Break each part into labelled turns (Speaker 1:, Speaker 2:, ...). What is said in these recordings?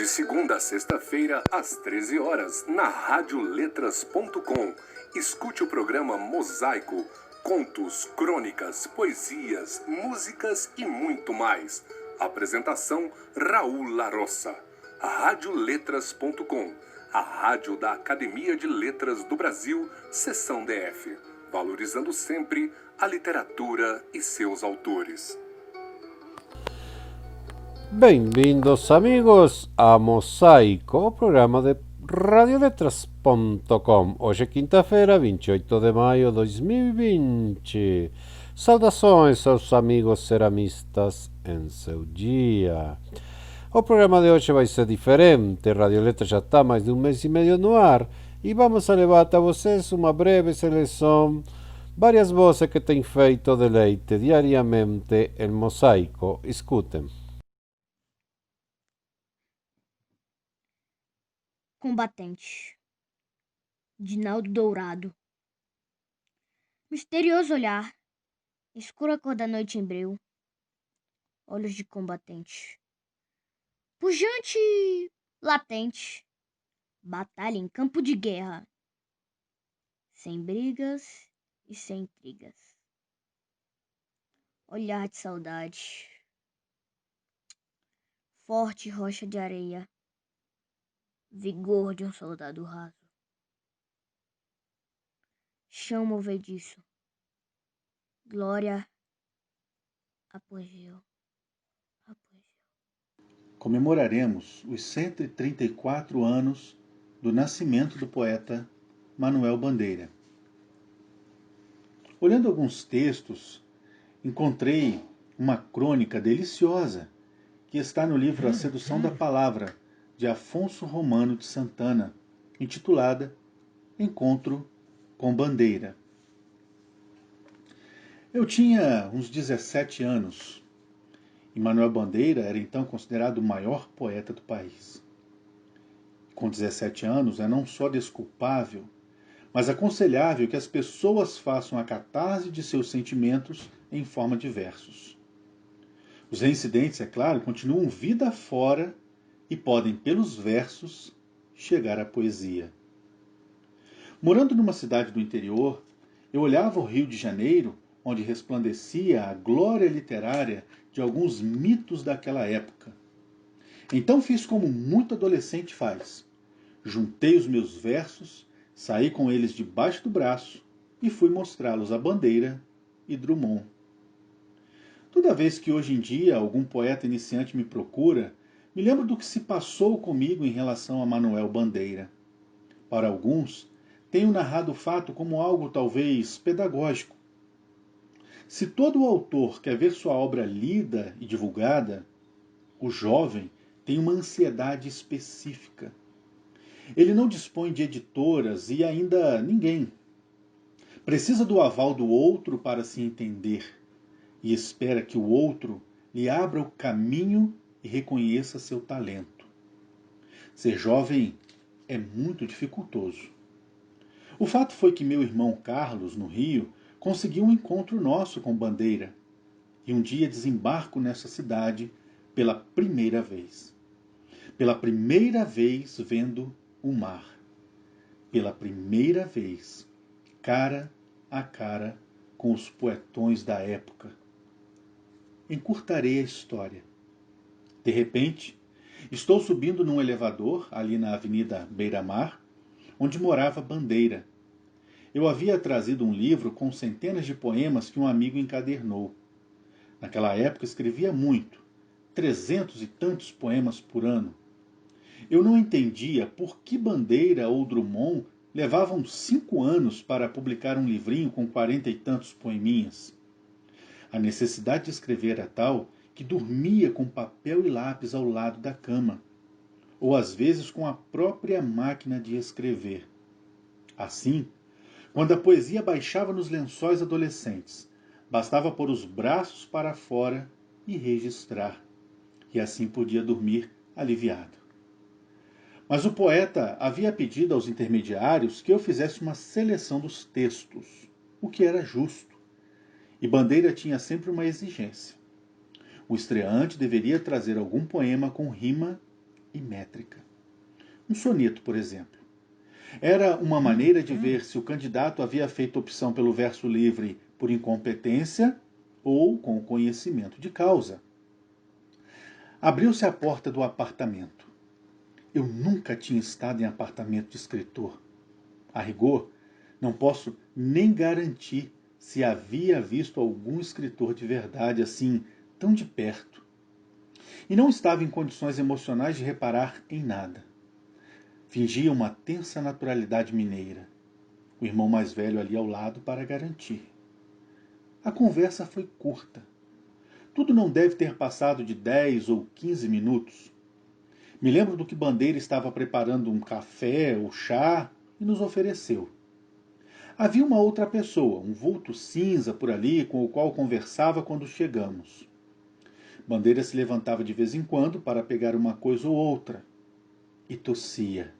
Speaker 1: segunda a sexta-feira, às 13 horas, na radioletras.com. Escute o programa Mosaico, contos, crônicas, poesias, músicas e muito mais. Apresentação Raul Larossa. Radioletras.com, a rádio da Academia de Letras do Brasil, seção DF, valorizando sempre a literatura e seus autores.
Speaker 2: Bem-vindos, amigos, a Mosaico, o programa de radioletras.com. Hoje é quinta-feira, 28 de maio de 2020. Saudações aos amigos ceramistas em seu dia. O programa de hoje vai ser diferente. Radio Letras já está há mais de um mês e meio no ar e vamos a levar até vocês uma breve seleção, várias vozes que têm feito deleite diariamente em Mosaico. Escutem.
Speaker 3: Combatente, Dinaldo Dourado. Misterioso olhar, escura cor da noite em breu, olhos de combatente. Pujante, latente, batalha em campo de guerra, sem brigas e sem intrigas. Olhar de saudade, forte rocha de areia, vigor de um soldado raso. Chão movediço, glória, apogeu.
Speaker 4: Comemoraremos os 134 anos do nascimento do poeta Manuel Bandeira. Olhando alguns textos, encontrei uma crônica deliciosa que está no livro A Sedução da Palavra, de Afonso Romano de Santana, intitulada Encontro com Bandeira. Eu tinha uns 17 anos e Manuel Bandeira era então considerado o maior poeta do país. Com 17 anos é não só desculpável, mas aconselhável que as pessoas façam a catarse de seus sentimentos em forma de versos. Os reincidentes, é claro, continuam vida fora e podem, pelos versos, chegar à poesia. Morando numa cidade do interior, eu olhava o Rio de Janeiro, onde resplandecia a glória literária de alguns mitos daquela época. Então fiz como muito adolescente faz. Juntei os meus versos, saí com eles debaixo do braço e fui mostrá-los a Bandeira e Drummond. Toda vez que hoje em dia algum poeta iniciante me procura, me lembro do que se passou comigo em relação a Manuel Bandeira. Para alguns, tenho narrado o fato como algo talvez pedagógico. Se todo autor quer ver sua obra lida e divulgada, o jovem tem uma ansiedade específica. Ele não dispõe de editoras e ainda ninguém. Precisa do aval do outro para se entender e espera que o outro lhe abra o caminho e reconheça seu talento. Ser jovem é muito dificultoso. O fato foi que meu irmão Carlos, no Rio, conseguiu um encontro nosso com Bandeira. E um dia desembarco nessa cidade pela primeira vez. Pela primeira vez vendo o mar. Pela primeira vez, cara a cara com os poetões da época. Encurtarei a história. De repente, estou subindo num elevador ali na Avenida Beira-Mar, onde morava Bandeira. Eu havia trazido um livro com centenas de poemas que um amigo encadernou. Naquela época escrevia muito, 300 e tantos poemas por ano. Eu não entendia por que Bandeira ou Drummond levavam 5 anos para publicar um livrinho com 40 e tantos poeminhas. A necessidade de escrever era tal que dormia com papel e lápis ao lado da cama, ou às vezes com a própria máquina de escrever. Assim, quando a poesia baixava nos lençóis adolescentes, bastava pôr os braços para fora e registrar, e assim podia dormir aliviado. Mas o poeta havia pedido aos intermediários que eu fizesse uma seleção dos textos, o que era justo. E Bandeira tinha sempre uma exigência. O estreante deveria trazer algum poema com rima e métrica. Um soneto, por exemplo. Era uma maneira de ver se o candidato havia feito opção pelo verso livre por incompetência ou com conhecimento de causa. Abriu-se a porta do apartamento. Eu nunca tinha estado em apartamento de escritor. A rigor, não posso nem garantir se havia visto algum escritor de verdade assim, tão de perto. E não estava em condições emocionais de reparar em nada. Fingia uma tensa naturalidade mineira. O irmão mais velho ali ao lado para garantir. A conversa foi curta. Tudo não deve ter passado de 10 ou 15 minutos. Me lembro do que Bandeira estava preparando um café ou chá e nos ofereceu. Havia uma outra pessoa, um vulto cinza por ali, com o qual conversava quando chegamos. Bandeira se levantava de vez em quando para pegar uma coisa ou outra. E tossia.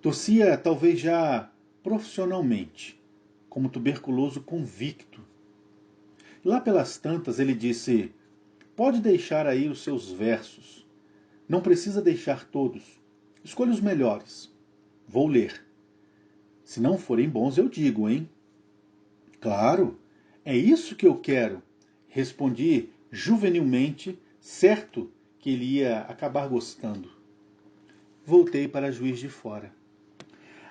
Speaker 4: Tossia talvez já profissionalmente, como tuberculoso convicto. Lá pelas tantas ele disse: "Pode deixar aí os seus versos. Não precisa deixar todos. Escolha os melhores. Vou ler. Se não forem bons, eu digo, hein?" "Claro, é isso que eu quero", respondi juvenilmente, certo que ele ia acabar gostando. Voltei para Juiz de Fora.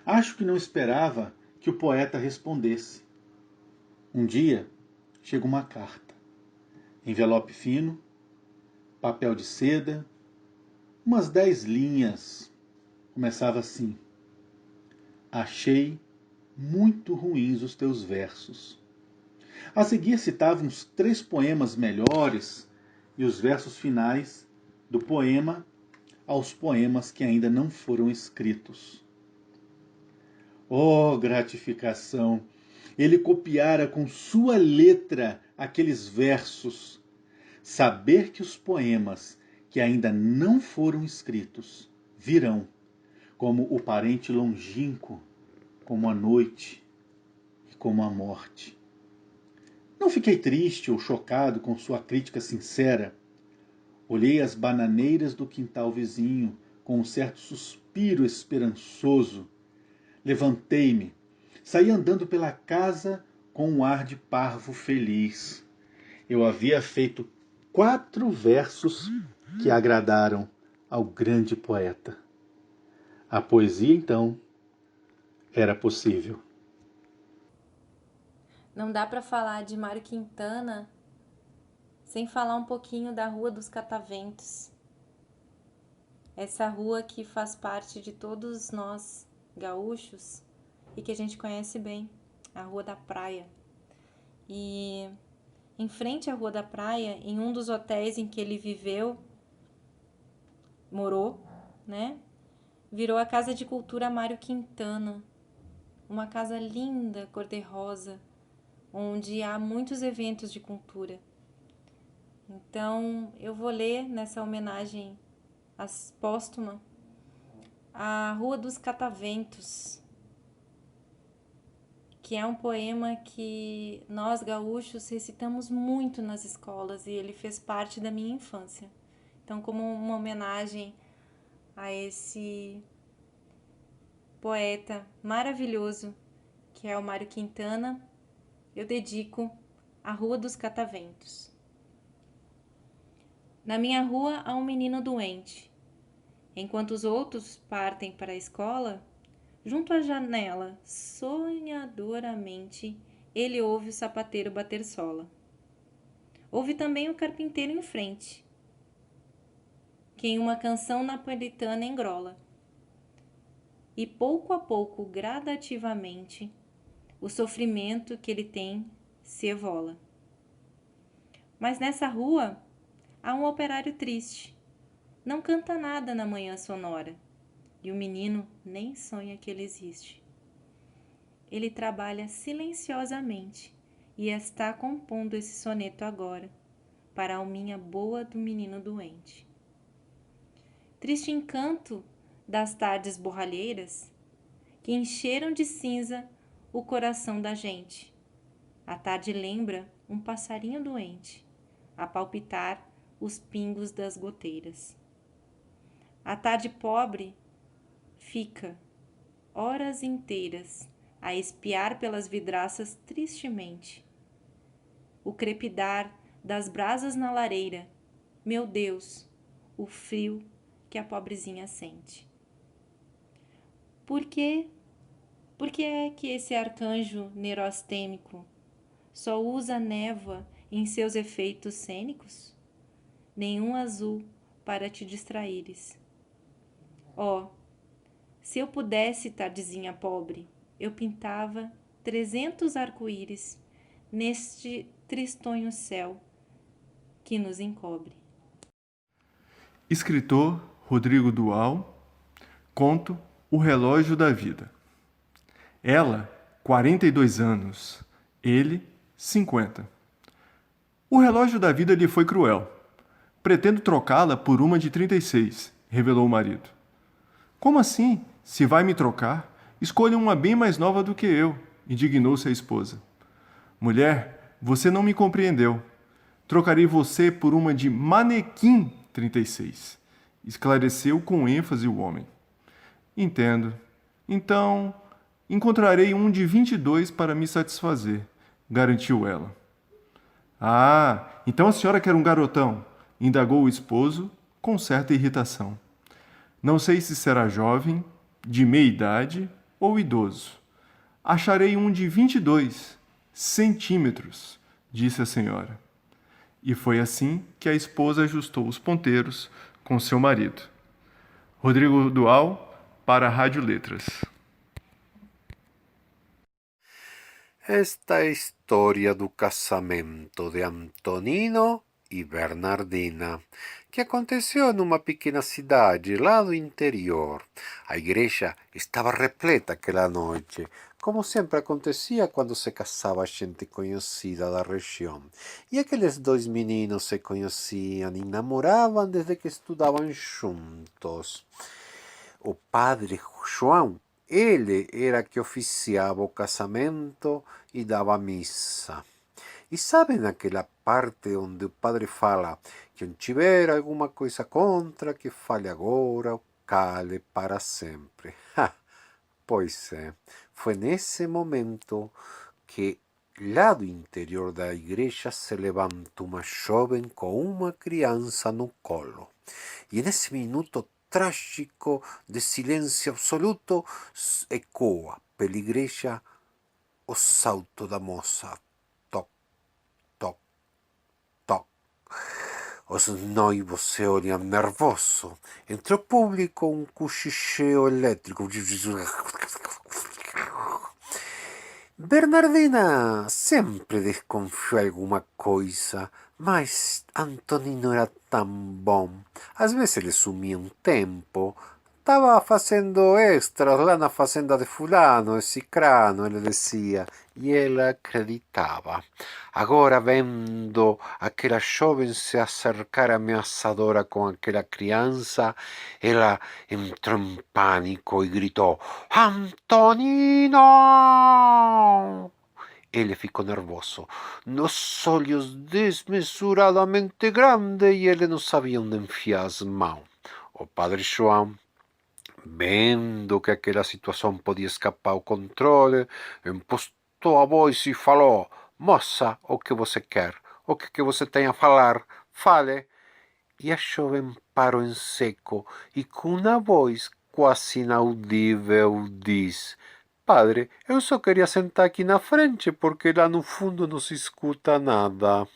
Speaker 4: Acho que não esperava que o poeta respondesse. Um dia, chega uma carta. Envelope fino, papel de seda, umas 10 linhas. Começava assim: "Achei muito ruins os teus versos." A seguir citava uns 3 poemas melhores e os versos finais do poema aos poemas que ainda não foram escritos. Oh, gratificação! Ele copiara com sua letra aqueles versos. Saber que os poemas que ainda não foram escritos virão, como o parente longínquo, como a noite e como a morte. Não fiquei triste ou chocado com sua crítica sincera. Olhei as bananeiras do quintal vizinho com um certo suspiro esperançoso. Levantei-me, saí andando pela casa com um ar de parvo feliz. Eu havia feito 4 versos que agradaram ao grande poeta. A poesia, então, era possível.
Speaker 5: Não dá para falar de Mário Quintana sem falar um pouquinho da Rua dos Cataventos. Essa rua que faz parte de todos nós gaúchos e que a gente conhece bem, a Rua da Praia. E em frente à Rua da Praia, em um dos hotéis em que ele morou, né? Virou a Casa de Cultura Mário Quintana. Uma casa linda, cor-de-rosa, onde há muitos eventos de cultura. Então, eu vou ler nessa homenagem póstuma a Rua dos Cataventos, que é um poema que nós gaúchos recitamos muito nas escolas e ele fez parte da minha infância. Então, como uma homenagem a esse poeta maravilhoso que é o Mário Quintana, eu dedico a Rua dos Cataventos. Na minha rua há um menino doente. Enquanto os outros partem para a escola, junto à janela, sonhadoramente, ele ouve o sapateiro bater sola. Ouve também o carpinteiro em frente, que em uma canção napolitana engrola. E pouco a pouco, gradativamente, o sofrimento que ele tem se evola. Mas nessa rua há um operário triste. Não canta nada na manhã sonora, e o menino nem sonha que ele existe. Ele trabalha silenciosamente e está compondo esse soneto agora, para a alminha boa do menino doente. Triste encanto das tardes borralheiras, que encheram de cinza o coração da gente. A tarde lembra um passarinho doente, a palpitar os pingos das goteiras. A tarde pobre fica horas inteiras a espiar pelas vidraças tristemente. O crepidar das brasas na lareira. Meu Deus, o frio que a pobrezinha sente. Por quê? Por que é que esse arcanjo neurastêmico só usa névoa em seus efeitos cênicos? Nenhum azul para te distraíres. Oh, se eu pudesse, tardezinha pobre, eu pintava 300 arco-íris neste tristonho céu que nos encobre.
Speaker 6: Escritor Rodrigo Dual, conto O Relógio da Vida. Ela, 42 anos, ele, 50. O relógio da vida lhe foi cruel. Pretendo trocá-la por uma de 36, revelou o marido. Como assim? Se vai me trocar, escolha uma bem mais nova do que eu, indignou-se a esposa. Mulher, você não me compreendeu. Trocarei você por uma de manequim 36, esclareceu com ênfase o homem. Entendo. Então, encontrarei um de 22 para me satisfazer, garantiu ela. Ah, então a senhora quer um garotão? Indagou o esposo, com certa irritação. Não sei se será jovem, de meia idade ou idoso. Acharei um de 22 centímetros, disse a senhora. E foi assim que a esposa ajustou os ponteiros com seu marido. Rodrigo Dual, para a Rádio Letras.
Speaker 2: Esta é a história do casamento de Antonino e Bernardina, que aconteceu numa pequena cidade lá do interior. A igreja estava repleta aquela noite, como sempre acontecia quando se casava gente conhecida da região. E aqueles dois meninos se conheciam e namoravam desde que estudavam juntos. O padre João, ele era que oficiava o casamento e dava missa. E sabem aquela parte onde o padre fala: quem tiver alguma coisa contra, que fale agora ou cale para sempre. Pois é, foi nesse momento que lá do interior da igreja se levanta uma jovem com uma criança no colo. E nesse minuto trágico de silêncio absoluto ecoa pela igreja o salto da moça. Toc, toc, toc. Os noivos se olham nervoso. Entre o público um cochicheo elétrico. Bernardina sempre desconfiou alguma coisa, mas Antonino era tão bom. Às vezes ele sumia um tempo. Estava fazendo extras lá na fazenda de fulano e cicrano, ele dizia, e ela acreditava. Agora, vendo aquela jovem se acercar ameaçadora com aquela criança, ela entrou em pânico e gritou: Antonino! Ele ficou nervoso, nos olhos desmesuradamente grandes, e ele não sabia onde enfiar as mãos. O padre João, vendo que aquela situação podia escapar ao controle, impostou a voz e falou: moça, o que você quer? O que você tem a falar? Fale. E a jovem parou em seco e com uma voz quase inaudível diz: Padre, eu só queria sentar aqui na frente porque lá no fundo não se escuta nada.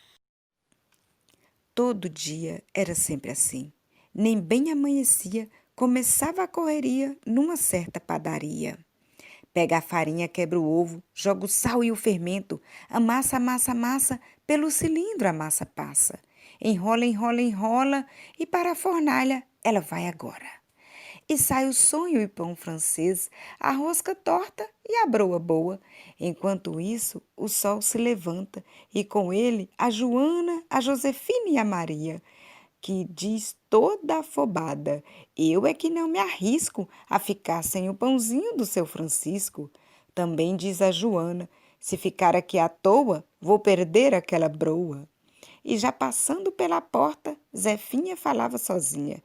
Speaker 7: Todo dia era sempre assim. Nem bem amanhecia, começava a correria numa certa padaria. Pega a farinha, quebra o ovo, joga o sal e o fermento, amassa, amassa, amassa, pelo cilindro a massa passa. Enrola, enrola, enrola e para a fornalha ela vai agora. E sai o sonho e pão francês, a rosca torta e a broa boa. Enquanto isso, o sol se levanta e com ele a Joana, a Josefina e a Maria, que diz toda afobada: eu é que não me arrisco a ficar sem o pãozinho do seu Francisco. Também diz a Joana: se ficar aqui à toa, vou perder aquela broa. E já passando pela porta, Zefinha falava sozinha: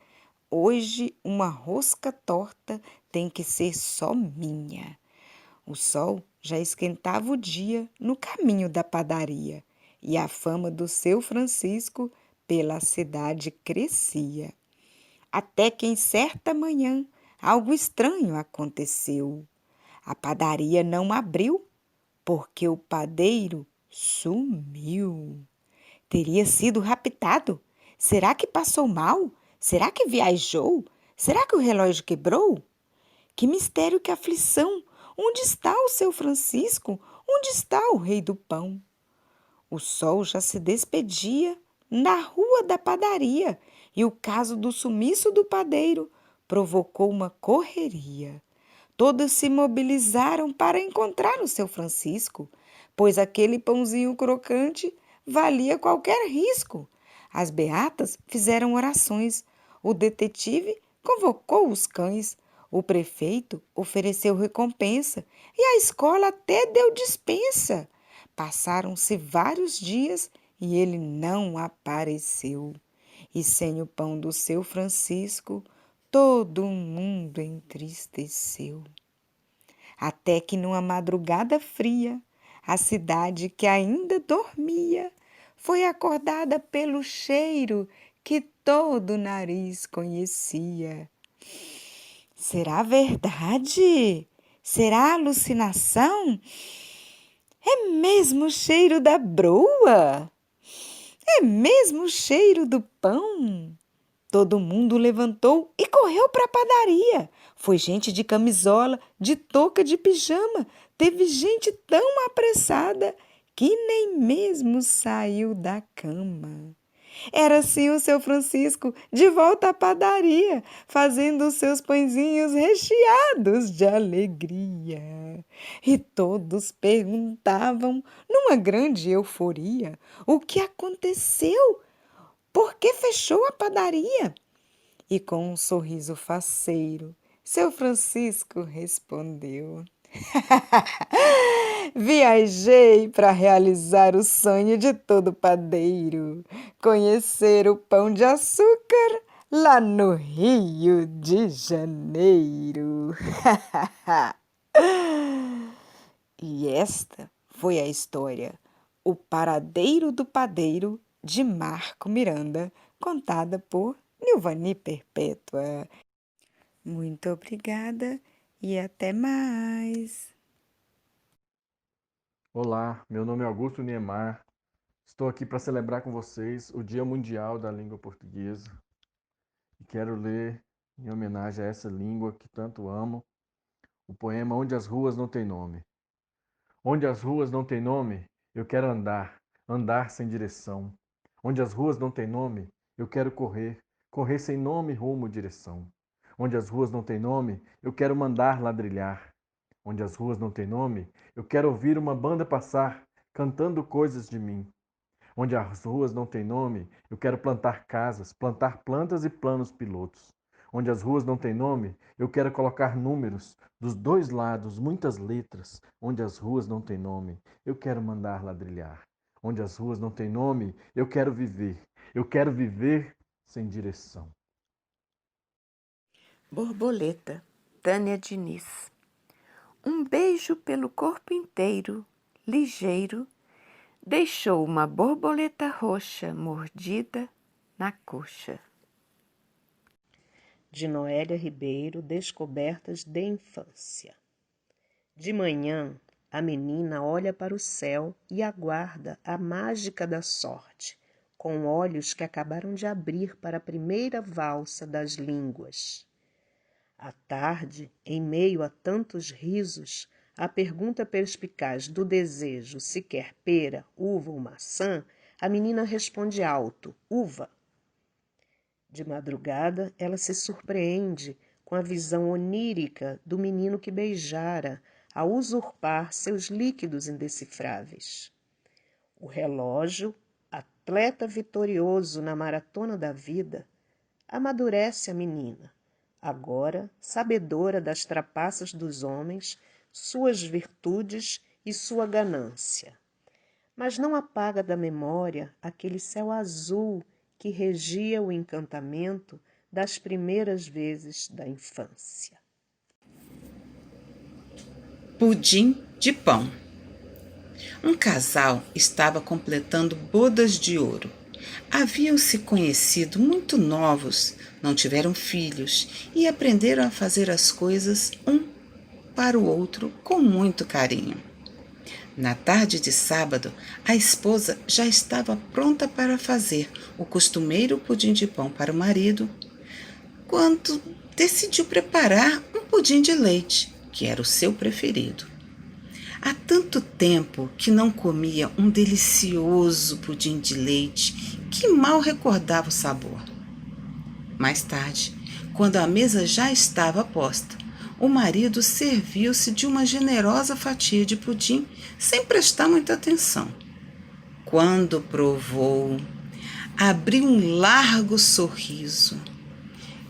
Speaker 7: Hoje uma rosca torta tem que ser só minha. O sol já esquentava o dia no caminho da padaria e a fama do seu Francisco pela cidade crescia. Até que em certa manhã algo estranho aconteceu. A padaria não abriu porque o padeiro sumiu. Teria sido raptado? Será que passou mal? Será que viajou? Será que o relógio quebrou? Que mistério, que aflição! Onde está o seu Francisco? Onde está o rei do pão? O sol já se despedia na rua da padaria e o caso do sumiço do padeiro provocou uma correria. Todos se mobilizaram para encontrar o seu Francisco, pois aquele pãozinho crocante valia qualquer risco. As beatas fizeram orações, o detetive convocou os cães, o prefeito ofereceu recompensa e a escola até deu dispensa. Passaram-se vários dias e ele não apareceu. E sem o pão do seu Francisco, todo mundo entristeceu. Até que numa madrugada fria, a cidade que ainda dormia foi acordada pelo cheiro que todo o nariz conhecia. Será verdade? Será alucinação? É mesmo o cheiro da broa? É mesmo o cheiro do pão? Todo mundo levantou e correu para a padaria. Foi gente de camisola, de touca, de pijama. Teve gente tão apressada que nem mesmo saiu da cama. Era sim o seu Francisco, de volta à padaria, fazendo os seus pãezinhos recheados de alegria. E todos perguntavam, numa grande euforia, o que aconteceu? Por que fechou a padaria? E com um sorriso faceiro, seu Francisco respondeu: Viajei para realizar o sonho de todo padeiro, conhecer o pão de açúcar lá no Rio de Janeiro. E esta foi a história, O Paradeiro do Padeiro, de Marco Miranda, contada por Nilvani Perpétua. Muito obrigada e até mais.
Speaker 6: Olá, meu nome é Augusto Niemar. Estou aqui para celebrar com vocês o Dia Mundial da Língua Portuguesa e quero ler, em homenagem a essa língua que tanto amo, o poema Onde as Ruas Não Têm Nome. Onde as ruas não têm nome, eu quero andar, andar sem direção. Onde as ruas não têm nome, eu quero correr, correr sem nome, rumo, direção. Onde as ruas não têm nome, eu quero mandar ladrilhar. Onde as ruas não têm nome, eu quero ouvir uma banda passar, cantando coisas de mim. Onde as ruas não têm nome, eu quero plantar casas, plantar plantas e planos pilotos. Onde as ruas não têm nome, eu quero colocar números dos dois lados, muitas letras. Onde as ruas não têm nome, eu quero mandar ladrilhar. Onde as ruas não têm nome, eu quero viver. Eu quero viver sem direção.
Speaker 8: Borboleta, Tânia Diniz. Um beijo pelo corpo inteiro, ligeiro, deixou uma borboleta roxa mordida na coxa.
Speaker 9: De Noélia Ribeiro, Descobertas de Infância. De manhã, a menina olha para o céu e aguarda a mágica da sorte, com olhos que acabaram de abrir para a primeira valsa das línguas. À tarde, em meio a tantos risos, a pergunta perspicaz do desejo se quer pera, uva ou maçã, a menina responde alto, uva. De madrugada, ela se surpreende com a visão onírica do menino que beijara, a usurpar seus líquidos indecifráveis. O relógio, atleta vitorioso na maratona da vida, amadurece a menina, agora sabedora das trapaças dos homens, suas virtudes e sua ganância. Mas não apaga da memória aquele céu azul que regia o encantamento das primeiras vezes da infância.
Speaker 10: Pudim de pão. Um casal estava completando bodas de ouro. Haviam se conhecido muito novos, não tiveram filhos e aprenderam a fazer as coisas um para o outro com muito carinho. Na tarde de sábado, a esposa já estava pronta para fazer o costumeiro pudim de pão para o marido, quando decidiu preparar um pudim de leite, que era o seu preferido. Há tanto tempo que não comia um delicioso pudim de leite que mal recordava o sabor. Mais tarde, quando a mesa já estava posta, o marido serviu-se de uma generosa fatia de pudim sem prestar muita atenção. Quando provou, abriu um largo sorriso.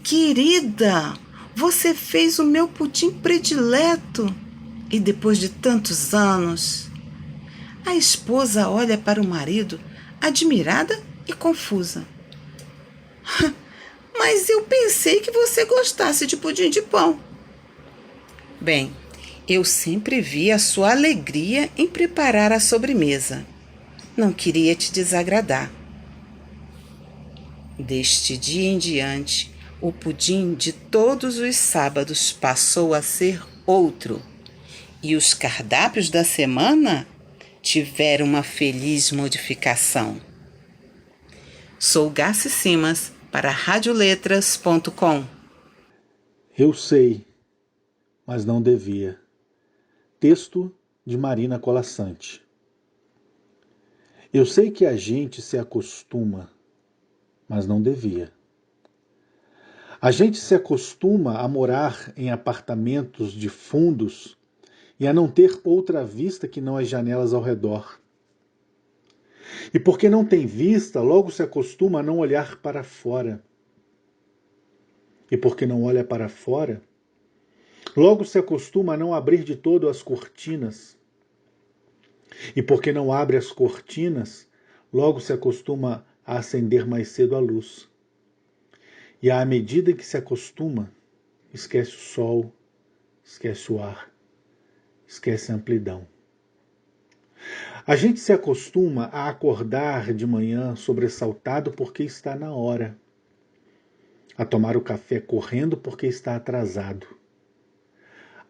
Speaker 10: Querida, você fez o meu pudim predileto. E depois de tantos anos? A esposa olha para o marido, admirada e confusa. Mas eu pensei que você gostasse de pudim de pão. Bem, eu sempre vi a sua alegria em preparar a sobremesa. Não queria te desagradar. Deste dia em diante, o pudim de todos os sábados passou a ser outro. E os cardápios da semana tiveram uma feliz modificação. Sou Garci Simas para radioletras.com.
Speaker 4: Eu sei, mas não devia. Texto de Marina Colasanti. Eu sei que a gente se acostuma, mas não devia. A gente se acostuma a morar em apartamentos de fundos e a não ter outra vista que não as janelas ao redor. E porque não tem vista, logo se acostuma a não olhar para fora. E porque não olha para fora, logo se acostuma a não abrir de todo as cortinas. E porque não abre as cortinas, logo se acostuma a acender mais cedo a luz. E à medida que se acostuma, esquece o sol, esquece o ar, esquece a amplidão. A gente se acostuma a acordar de manhã sobressaltado porque está na hora, a tomar o café correndo porque está atrasado,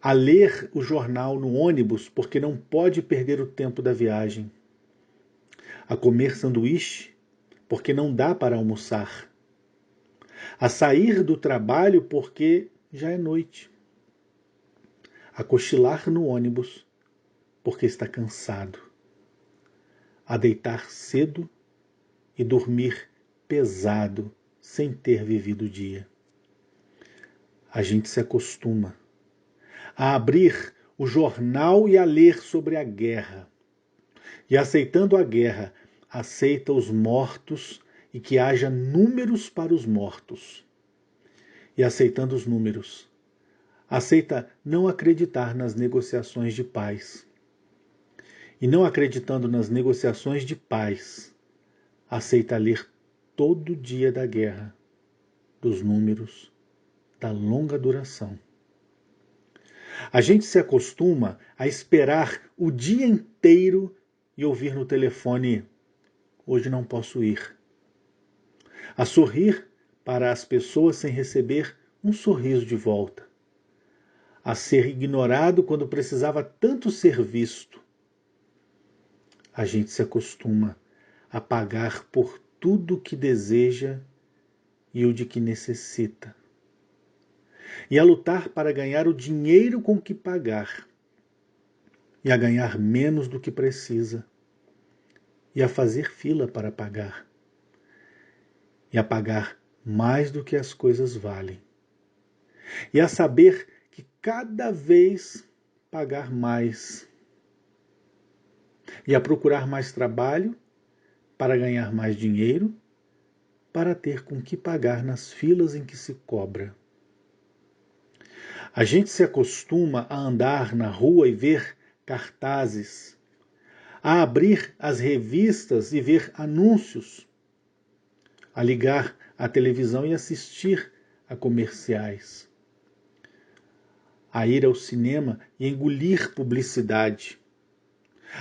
Speaker 4: a ler o jornal no ônibus porque não pode perder o tempo da viagem, a comer sanduíche porque não dá para almoçar, a sair do trabalho porque já é noite, a cochilar no ônibus porque está cansado, a deitar cedo e dormir pesado sem ter vivido o dia. A gente se acostuma a abrir o jornal e a ler sobre a guerra. E aceitando a guerra, aceita os mortos e que haja números para os mortos. E aceitando os números, aceita não acreditar nas negociações de paz. E não acreditando nas negociações de paz, aceita ler todo dia da guerra, dos números, da longa duração. A gente se acostuma a esperar o dia inteiro e ouvir no telefone: hoje não posso ir. A sorrir para as pessoas sem receber um sorriso de volta. A ser ignorado quando precisava tanto ser visto. A gente se acostuma a pagar por tudo que deseja e o de que necessita. E a lutar para ganhar o dinheiro com que pagar. E a ganhar menos do que precisa. E a fazer fila para pagar. E a pagar mais do que as coisas valem. E a saber que cada vez pagar mais. E a procurar mais trabalho para ganhar mais dinheiro, para ter com que pagar nas filas em que se cobra. A gente se acostuma a andar na rua e ver cartazes, a abrir as revistas e ver anúncios, a ligar a televisão e assistir a comerciais, a ir ao cinema e engolir publicidade,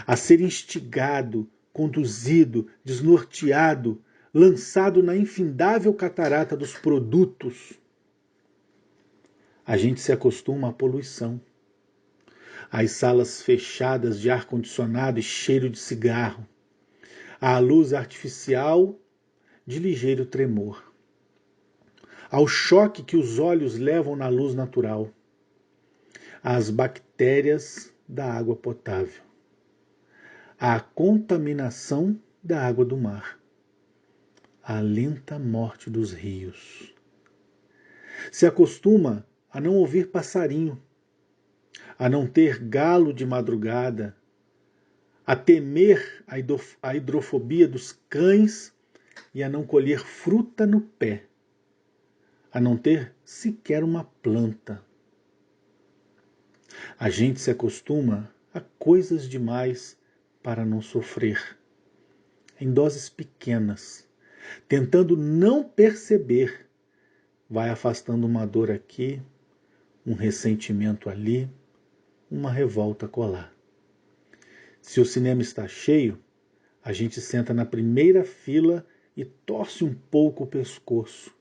Speaker 4: a ser instigado, conduzido, desnorteado, lançado na infindável catarata dos produtos. A gente se acostuma à poluição, às salas fechadas de ar-condicionado e cheiro de cigarro, à luz artificial de ligeiro tremor, ao choque que os olhos levam na luz natural, às bactérias da água potável, à contaminação da água do mar, à lenta morte dos rios. Se acostuma a não ouvir passarinho, a não ter galo de madrugada, a temer a hidrofobia dos cães e a não colher fruta no pé, a não ter sequer uma planta. A gente se acostuma a coisas demais para não sofrer, em doses pequenas, tentando não perceber, vai afastando uma dor aqui, um ressentimento ali, uma revolta colar. Se o cinema está cheio, a gente senta na primeira fila e torce um pouco o pescoço.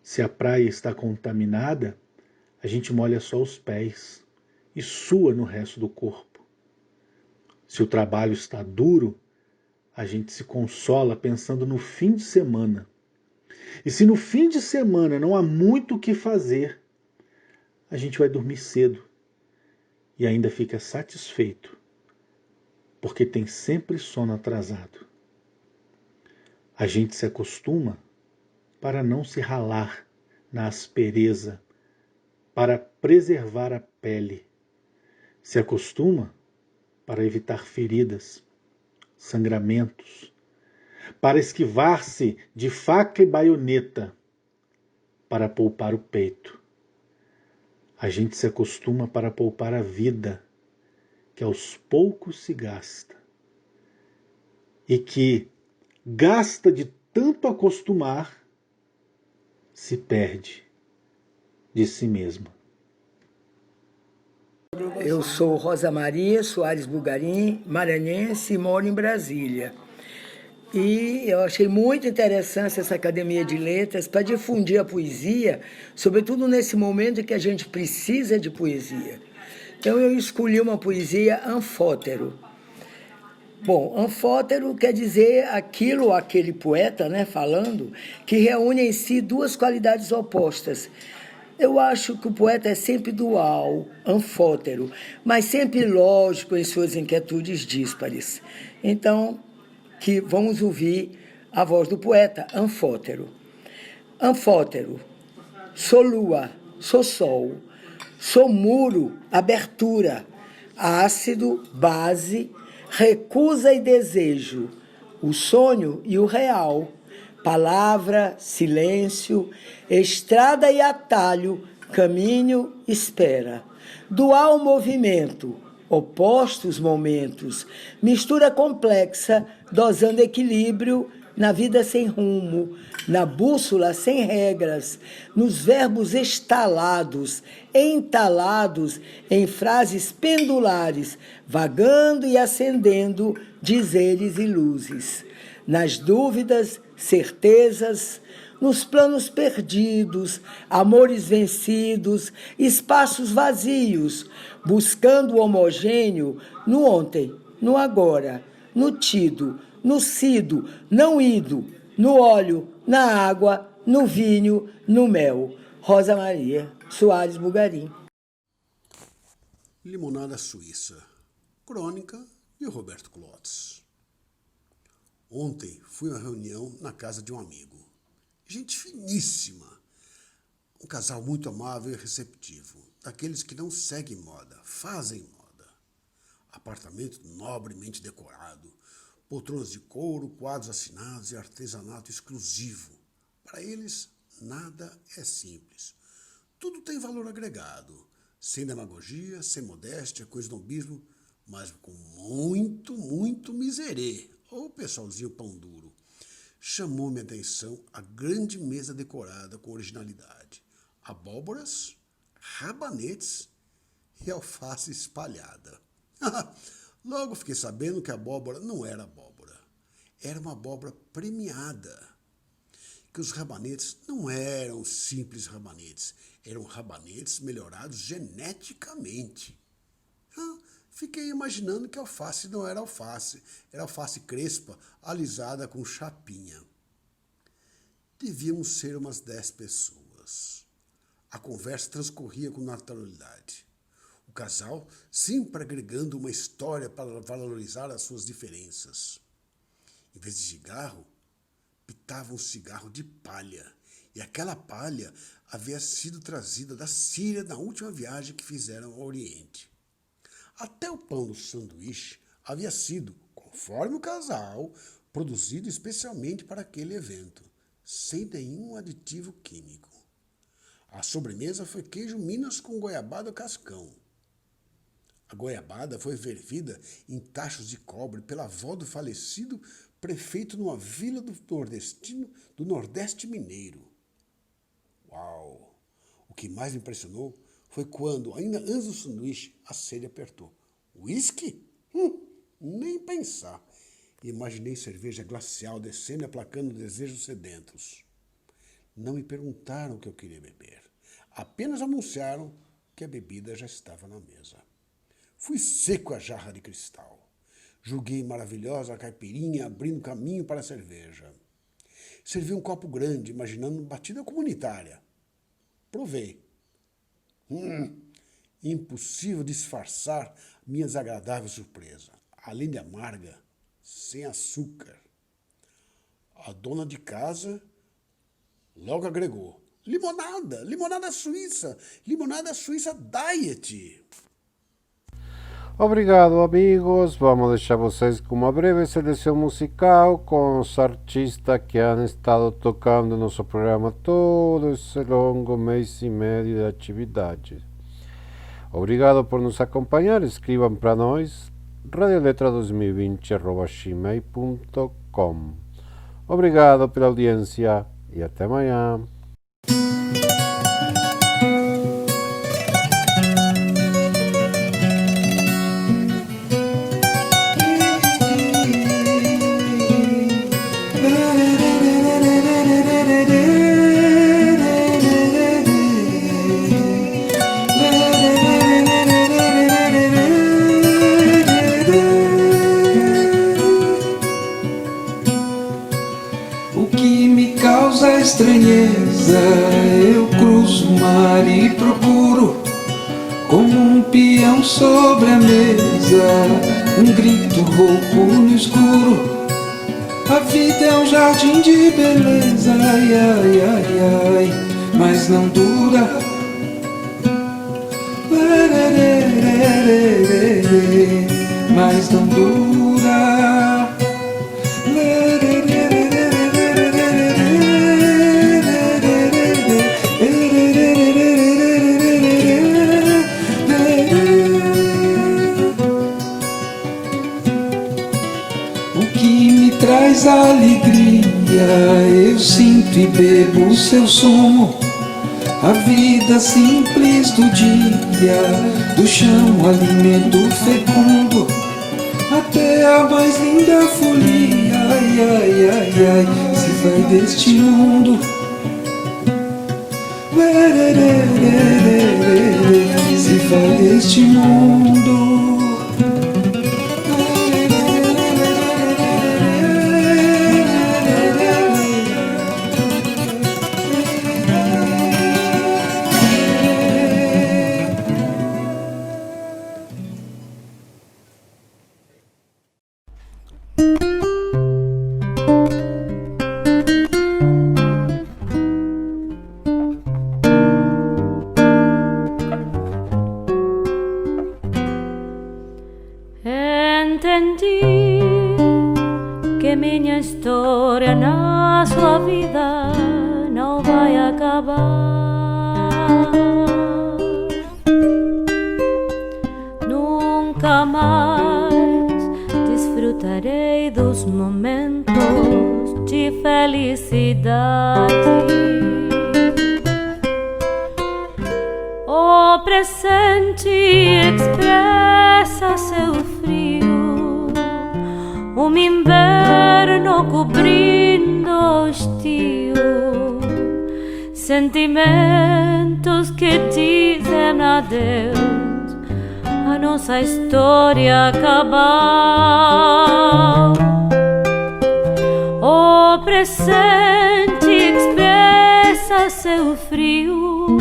Speaker 4: Se a praia está contaminada, a gente molha só os pés e sua no resto do corpo. Se o trabalho está duro, a gente se consola pensando no fim de semana. E se no fim de semana não há muito o que fazer, a gente vai dormir cedo e ainda fica satisfeito, porque tem sempre sono atrasado. A gente se acostuma para não se ralar na aspereza, para preservar a pele. Se acostuma para evitar feridas, sangramentos, para esquivar-se de faca e baioneta, para poupar o peito. A gente se acostuma para poupar a vida, que aos poucos se gasta, e que gasta de tanto acostumar, se perde de si mesma.
Speaker 11: Eu sou Rosa Maria Soares Bugarim, maranhense, e moro em Brasília. E eu achei muito interessante essa Academia de Letras para difundir a poesia, sobretudo nesse momento em que a gente precisa de poesia. Então eu escolhi uma poesia anfótero. Bom, anfótero quer dizer aquele poeta, né, falando, que reúne em si duas qualidades opostas. Eu acho que o poeta é sempre dual, anfótero, mas sempre lógico em suas inquietudes díspares. Então, vamos ouvir a voz do poeta, anfótero. Anfótero, sou lua, sou sol, sou muro, abertura, ácido, base, recusa e desejo, o sonho e o real, palavra, silêncio, estrada e atalho, caminho, espera. Dual movimento, opostos momentos, mistura complexa, dosando equilíbrio na vida sem rumo, na bússola sem regras, nos verbos estalados, entalados em frases pendulares, vagando e acendendo dizeres e luzes, nas dúvidas, certezas, nos planos perdidos, amores vencidos, espaços vazios, buscando o homogêneo no ontem, no agora, no tido, no sido, não ido, no óleo, na água, no vinho, no mel. Rosa Maria Soares Bugarim.
Speaker 12: Limonada Suíça, crônica de Roberto Clotes. Ontem fui a uma reunião na casa de um amigo. Gente finíssima. Um casal muito amável e receptivo. Daqueles que não seguem moda, fazem moda. Apartamento nobremente decorado. Poltronas de couro, quadros assinados e artesanato exclusivo. Para eles, nada é simples. Tudo tem valor agregado. Sem demagogia, sem modéstia, com esnobismo, mas com muito miserê. Ou pessoalzinho pão duro. chamou-me a atenção a grande mesa decorada com originalidade. Abóboras, rabanetes e alface espalhada. Logo fiquei sabendo que a abóbora não era abóbora. Era uma abóbora premiada. Que os rabanetes não eram simples rabanetes. Eram rabanetes melhorados geneticamente. Fiquei imaginando que alface não era alface. Era alface crespa, alisada com chapinha. Devíamos ser umas 10 pessoas. A conversa transcorria com naturalidade. O casal sempre agregando uma história para valorizar as suas diferenças. Em vez de cigarro, pitava um cigarro de palha. E aquela palha havia sido trazida da Síria na última viagem que fizeram ao Oriente. Até o pão do sanduíche havia sido, conforme o casal, produzido especialmente para aquele evento, sem nenhum aditivo químico. A sobremesa foi queijo Minas com goiabada cascão. A goiabada foi fervida em tachos de cobre pela avó do falecido prefeito numa vila do Nordeste mineiro. Uau! O que mais me impressionou foi quando, ainda antes do sanduíche, a sede apertou. Whisky? Nem pensar. Imaginei cerveja glacial descendo e aplacando desejos sedentos. Não me perguntaram o que eu queria beber. Apenas anunciaram que a bebida já estava na mesa. Fui seco à jarra de cristal. Julguei maravilhosa a caipirinha abrindo caminho para a cerveja. Servi um copo grande, imaginando batida comunitária. Provei. Impossível disfarçar minha desagradável surpresa. Além de amarga, sem açúcar. A dona de casa logo agregou. Limonada suíça diet.
Speaker 2: Obrigado, amigos. Vamos deixar vocês com uma breve seleção musical com os artistas que han estado tocando nosso programa todo esse longo mês e meio de atividade. Obrigado por nos acompanhar. Escrevam para nós radioletra2020@gmail.com. Obrigado pela audiência e até amanhã.
Speaker 13: Estranheza, eu cruzo o mar e procuro, como um peão sobre a mesa, um grito rouco no escuro. A vida é um jardim de beleza, ai, ai, ai, ai, mas não dura. Mas não dura. Traz alegria, eu sinto e bebo o seu sumo. A vida simples do dia, do chão alimento fecundo, até a mais linda folia, ai, ai, ai, ai, se vai deste mundo. Se vai deste mundo.
Speaker 14: Entendi que minha história na sua vida não vai acabar. Nunca mais desfrutarei dos momentos de de felicidade. O presente expressa seu frio, inverno cobrindo hostil, sentimentos que dizem adeus, a nossa história acabou. O presente expressa seu frio,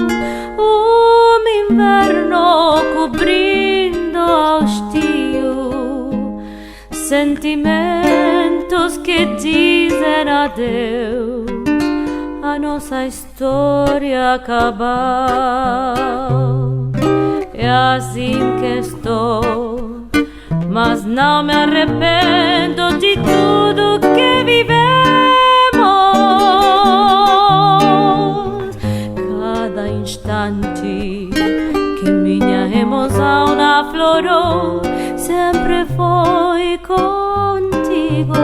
Speaker 14: inverno cobrindo hostil, sentimentos que dizem adeus, a nossa história acabou. É assim que estou, mas não me arrependo de tudo que vivemos. Cada instante que minha emoção aflorou sempre foi contigo.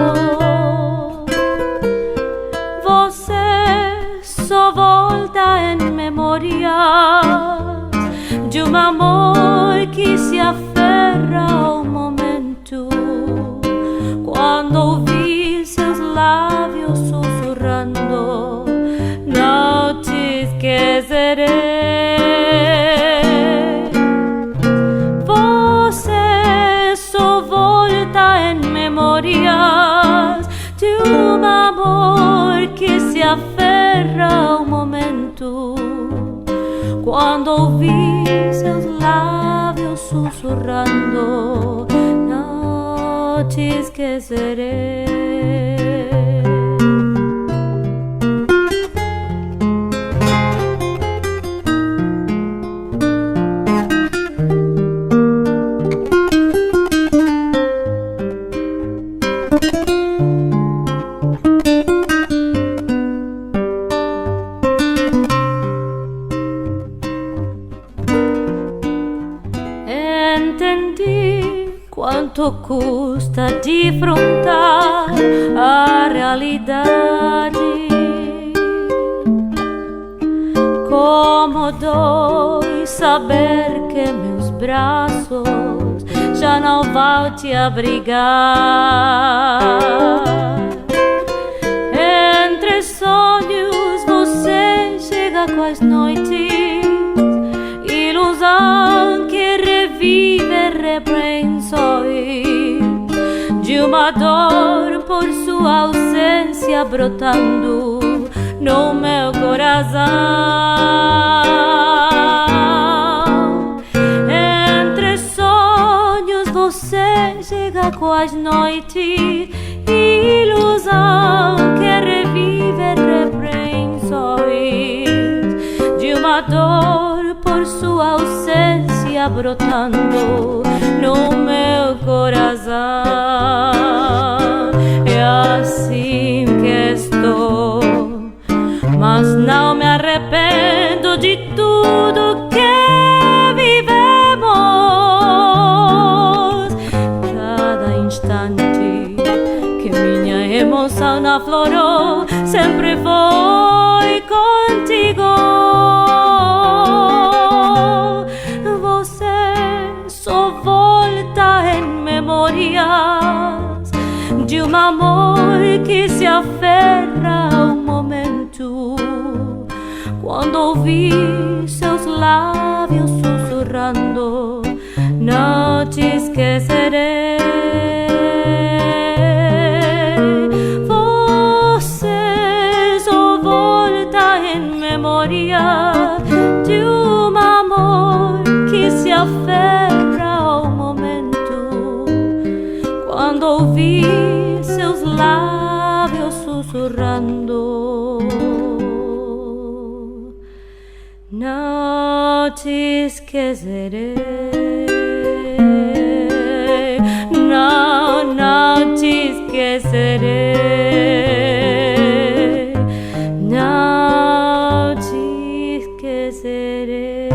Speaker 14: Você só volta em memória de um amor que se aferra ao momento. Quando ouvi seus lábios sussurrando, não te esquecerei. Você só volta em memórias de um amor que se aferra ao momento. Quando ouvi seus lábios sussurrando, não te esquecerei. Quanto custa defrontar a realidade? Como dói saber que meus braços já não vão te abrigar. Entre sonhos você chega com as noites, ilusão que revive repreensões de uma dor por sua ausência brotando no meu coração. Entre sonhos você chega com as noites, ilusão que revive repreensões de uma dor por sua ausência brotando no meu coração. É assim que estou, mas não me arrependo de tudo que vivemos. Cada instante que minha emoção aflorou sempre foi contigo. De um amor que se aferra ao momento. Quando ouvi seus lábios sussurrando, não te esquecerei. Você só volta em memória de um amor que se aferra ao momento. Quando ouvi seus lábios sussurrando, não te esquecerei. Não, não te esquecerei. Não te esquecerei.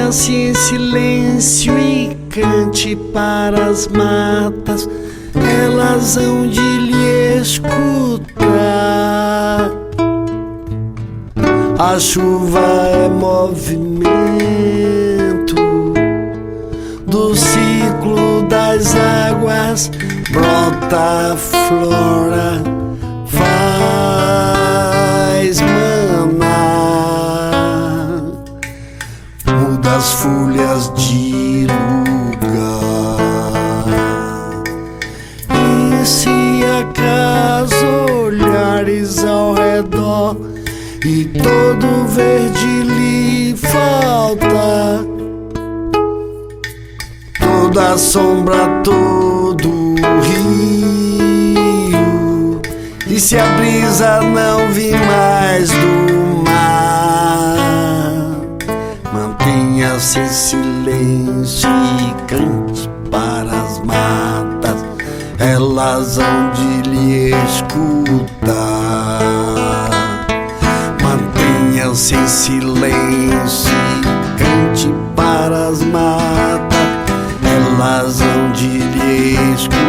Speaker 15: Mantenha-se em silêncio e cante para as matas, elas hão de lhe escutar. A chuva é movimento do ciclo das águas, brota a flora, faz manar, muda as folhas de lugar. E se acaso olhares ao redor e todo verde lhe falta, toda sombra, todo rio, e se a brisa não vir mais do mar, mantenha-se em silêncio e cante para as matas, elas hão de lhe escutar. Mantenha-se em silêncio e cante para as matas, elas hão de lhe escutar.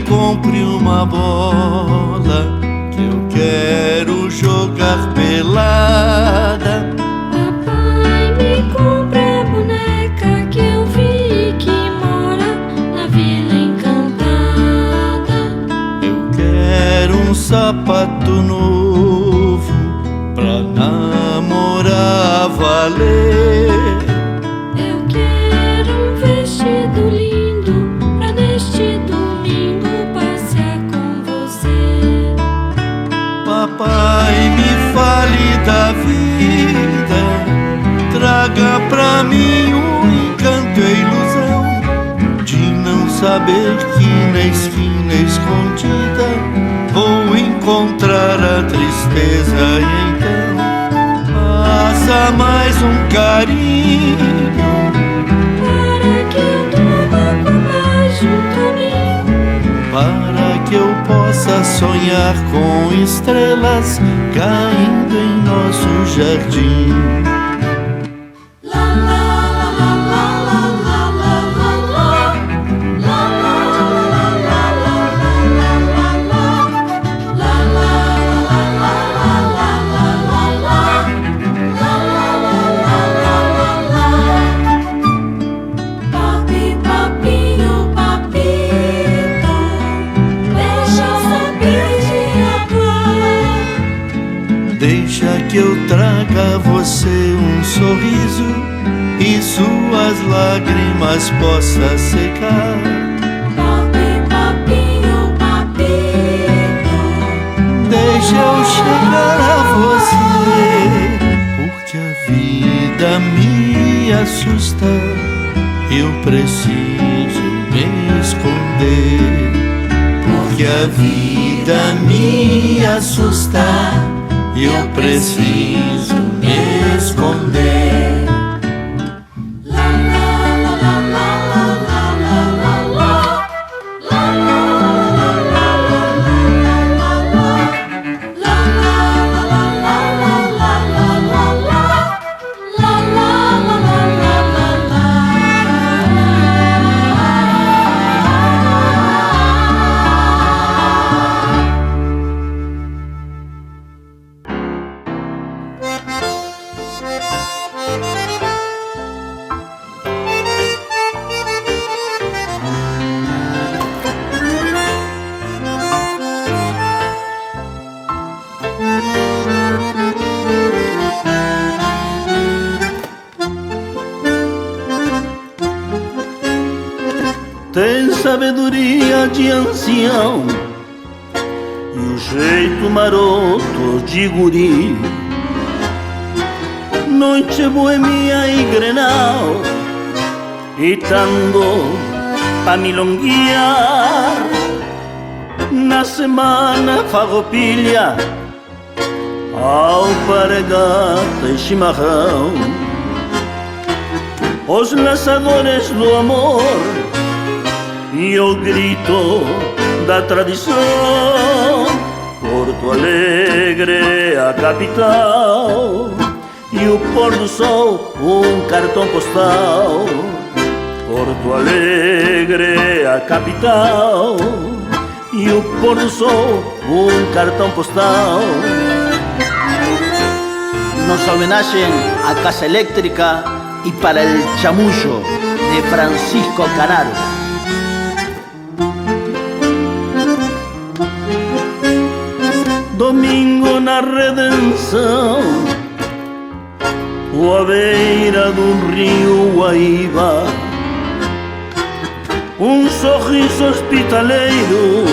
Speaker 16: compre uma bola que eu quero jogar pelada.
Speaker 14: Papai, me compra a boneca que eu vi que mora na Vila Encantada.
Speaker 16: Eu quero um sapato novo pra namorar a valer.
Speaker 14: Eu quero um vestido lindo pra neste domingo passear com você.
Speaker 16: Papai, me fale da vida, traga pra mim um encanto e ilusão de não saber que na esquina escondida vou encontrar a tristeza. E então faça mais um carinho
Speaker 14: para que eu durma papai junto a mim,
Speaker 16: para que eu possa sonhar com estrelas caindo em nosso jardim. Deixa que eu traga a você um sorriso e e suas lágrimas possa secar.
Speaker 14: Papi, papinho, papito,
Speaker 16: Deixa eu chegar a você, porque a vida me assusta. Eu preciso me esconder, porque a vida me assusta. Eu preciso me esconder. Tem sabedoria de ancião e o jeito maroto de guri. Noite boemia e grenal e tango pa milonguear. Na semana farroupilha, alpargata e chimarrão. Os laçadores do amor e o grito da tradição. Porto Alegre, a capital, e o pôr do sol, um cartão postal. Porto Alegre, a capital, e o pôr do sol, um cartão postal.
Speaker 17: Nos homenaje a Casa Eléctrica y para el chamullo de Francisco Canaro.
Speaker 16: Domingo na Redenção, ou à beira do rio Guaíba, sorriso hospitaleiro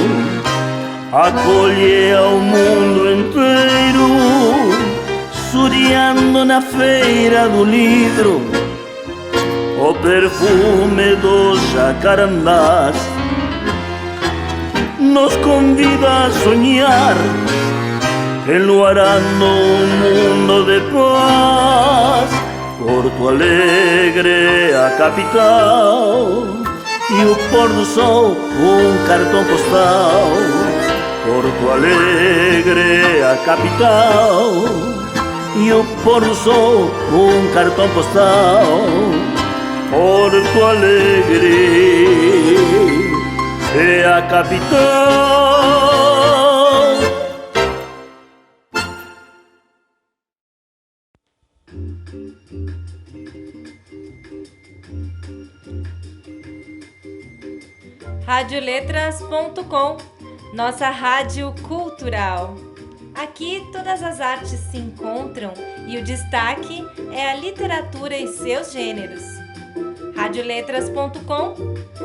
Speaker 16: acolhe ao mundo inteiro, suriando na feira do livro o perfume dos jacarandás. Nos convida a sonhar, enluarando um mundo de paz. Porto Alegre, a capital, e o pôr do sol, um cartão postal. Porto Alegre, a capital, e o pôr do sol, um cartão postal. Porto Alegre é a capital.
Speaker 5: Radioletras.com, nossa rádio cultural. Aqui todas as artes se encontram e o destaque é a literatura e seus gêneros. Radioletras.com,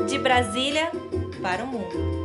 Speaker 5: de Brasília para o mundo.